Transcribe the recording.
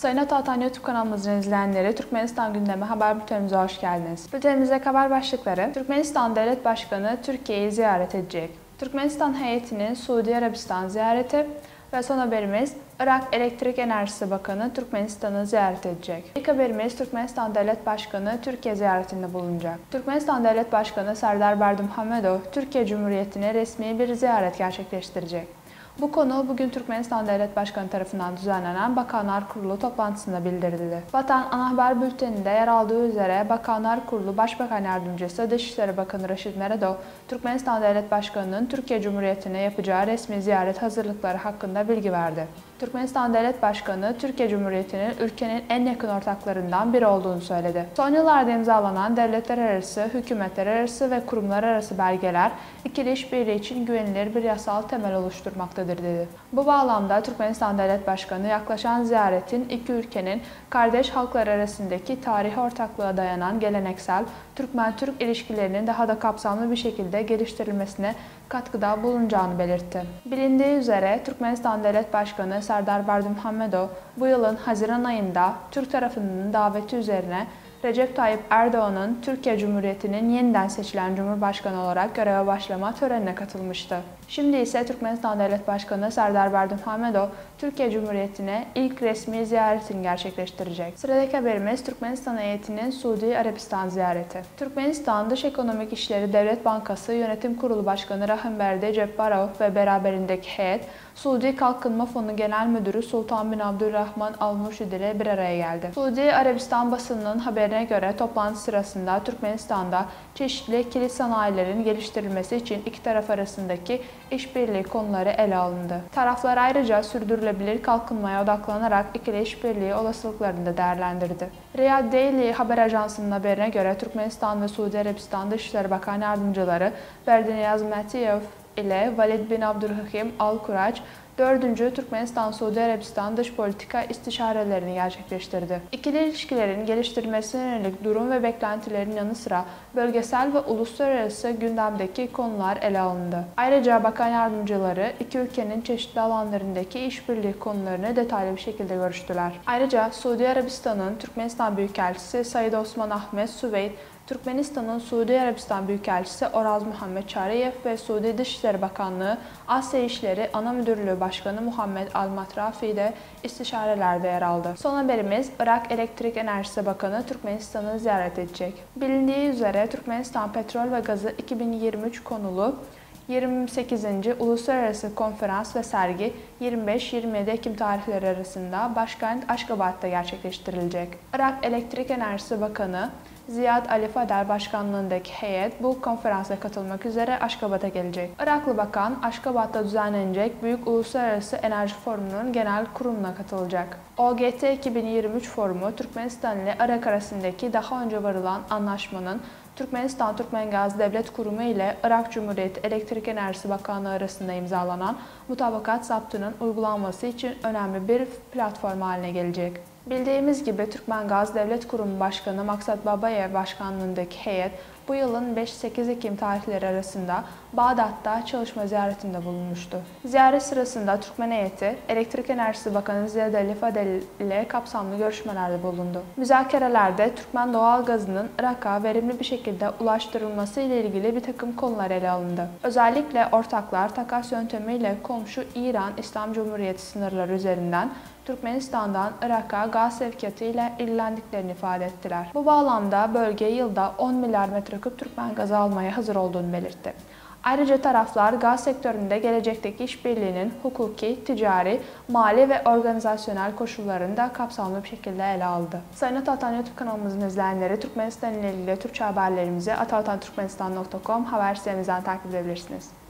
Sayın Atağatan YouTube kanalımızın izleyenleri, Türkmenistan gündemi haber bültenimize hoş geldiniz. Bültenimize haber başlıkları: Türkmenistan Devlet Başkanı Türkiye'yi ziyaret edecek. Türkmenistan heyetinin Suudi Arabistan ziyareti ve son haberimiz Irak Elektrik Enerjisi Bakanı Türkmenistan'ı ziyaret edecek. İlk haberimiz Türkmenistan Devlet Başkanı Türkiye ziyaretinde bulunacak. Türkmenistan Devlet Başkanı Serdar Berdimuhamedov, Türkiye Cumhuriyeti'ne resmi bir ziyaret gerçekleştirecek. Bu konu bugün Türkmenistan Devlet Başkanı tarafından düzenlenen Bakanlar Kurulu toplantısında bildirildi. Vatan Ana Haber Bülteni'nde yer aldığı üzere Bakanlar Kurulu Başbakan Yardımcısı Dışişleri Bakanı Raşid Meredov, Türkmenistan Devlet Başkanı'nın Türkiye Cumhuriyeti'ne yapacağı resmi ziyaret hazırlıkları hakkında bilgi verdi. Türkmenistan Devlet Başkanı, Türkiye Cumhuriyeti'nin ülkenin en yakın ortaklarından biri olduğunu söyledi. Son yıllarda imzalanan devletler arası, hükümetler arası ve kurumlar arası belgeler, ikili işbirliği için güvenilir bir yasal temel oluşturmaktadır dedi. Bu bağlamda Türkmenistan Devlet Başkanı, yaklaşan ziyaretin iki ülkenin kardeş halklar arasındaki tarihi ortaklığa dayanan geleneksel Türkmen-Türk ilişkilerinin daha da kapsamlı bir şekilde geliştirilmesine katkıda bulunacağını belirtti. Bilindiği üzere Türkmenistan Devlet Başkanı Serdar Berdimuhamedov bu yılın Haziran ayında Türk tarafının daveti üzerine Recep Tayyip Erdoğan'ın Türkiye Cumhuriyeti'nin yeniden seçilen Cumhurbaşkanı olarak göreve başlama törenine katılmıştı. Şimdi ise Türkmenistan Devlet Başkanı Serdar Berdimuhamedov, Türkiye Cumhuriyeti'ne ilk resmi ziyaretini gerçekleştirecek. Sıradaki haberimiz Türkmenistan heyetinin Suudi Arabistan ziyareti. Türkmenistan Dış Ekonomik İşleri Devlet Bankası Yönetim Kurulu Başkanı Rahimberdi Cebbarov ve beraberindeki heyet, Suudi Kalkınma Fonu Genel Müdürü Sultan bin Abdülrahman Al-Murşid ile bir araya geldi. Suudi Arabistan basınının haberine göre toplantı sırasında Türkmenistan'da çeşitli kilit sanayilerin geliştirilmesi için iki taraf arasındaki işbirliği konuları ele alındı. Taraflar ayrıca sürdürülebilir kalkınmaya odaklanarak ikili işbirliği olasılıklarını da değerlendirdi. Riyad Daily haber ajansının haberine göre Türkmenistan ve Suudi Arabistan Dışişleri Bakan Yardımcıları Berdiniyaz Matiyev ile Valid bin Abdülhakim Al-Kuraç, 4. Türkmenistan-Suudi Arabistan dış politika istişarelerini gerçekleştirdi. İkili ilişkilerin geliştirilmesine yönelik durum ve beklentilerin yanı sıra bölgesel ve uluslararası gündemdeki konular ele alındı. Ayrıca bakan yardımcıları iki ülkenin çeşitli alanlarındaki işbirliği konularını detaylı bir şekilde görüştüler. Ayrıca Suudi Arabistan'ın Türkmenistan Büyükelçisi Said Osman Ahmet Süveyd, Türkmenistan'ın Suudi Arabistan Büyükelçisi Oraz Muhammed Çariyev ve Suudi Dışişleri Bakanlığı Asya İşleri Ana Müdürlüğü Başkanı Muhammed Al-Matrafi de istişarelerde yer aldı. Son haberimiz Irak Elektrik Enerjisi Bakanı Türkmenistan'ı ziyaret edecek. Bilindiği üzere Türkmenistan Petrol ve Gazı 2023 konulu 28. Uluslararası Konferans ve Sergi 25-27 Ekim tarihleri arasında başkent Aşgabat'ta gerçekleştirilecek. Irak Elektrik Enerjisi Bakanı Ziyad Ali Fadel başkanlığındaki heyet bu konferansa katılmak üzere Aşgabat'a gelecek. Iraklı bakan, Aşgabat'ta düzenlenecek Büyük Uluslararası Enerji Forumu'nun genel kuruluna katılacak. OGT 2023 forumu, Türkmenistan ile Irak arasındaki daha önce varılan anlaşmanın Türkmenistan-Türkmengaz Devlet Kurumu ile Irak Cumhuriyeti Elektrik Enerjisi Bakanlığı arasında imzalanan mutabakat zaptının uygulanması için önemli bir platform haline gelecek. Bildiğimiz gibi Türkmengaz Devlet Kurumu Başkanı Maksat Babayev başkanlığındaki heyet bu yılın 5-8 Ekim tarihleri arasında Bağdat'ta çalışma ziyaretinde bulunmuştu. Ziyaret sırasında Türkmen heyeti, Elektrik Enerjisi Bakanı Ziyad Ali Fadel ile kapsamlı görüşmelerde bulundu. Müzakerelerde Türkmen doğal gazının Irak'a verimli bir şekilde ulaştırılması ile ilgili bir takım konular ele alındı. Özellikle ortaklar takas yöntemiyle komşu İran İslam Cumhuriyeti sınırları üzerinden Türkmenistan'dan Irak'a gaz sevkiyatı ile ilgilendiklerini ifade ettiler. Bu bağlamda bölge yılda 10 milyar metreküp Türkmen gazı almaya hazır olduğunu belirtti. Ayrıca taraflar gaz sektöründe gelecekteki işbirliğinin hukuki, ticari, mali ve organizasyonel koşullarını da kapsamlı bir şekilde ele aldı. Sayın Atağatan YouTube kanalımızın izleyenleri, Türkmenistan ile ilgili Türkçe haberlerimizi atağatantürkmenistan.com haber sitemizden takip edebilirsiniz.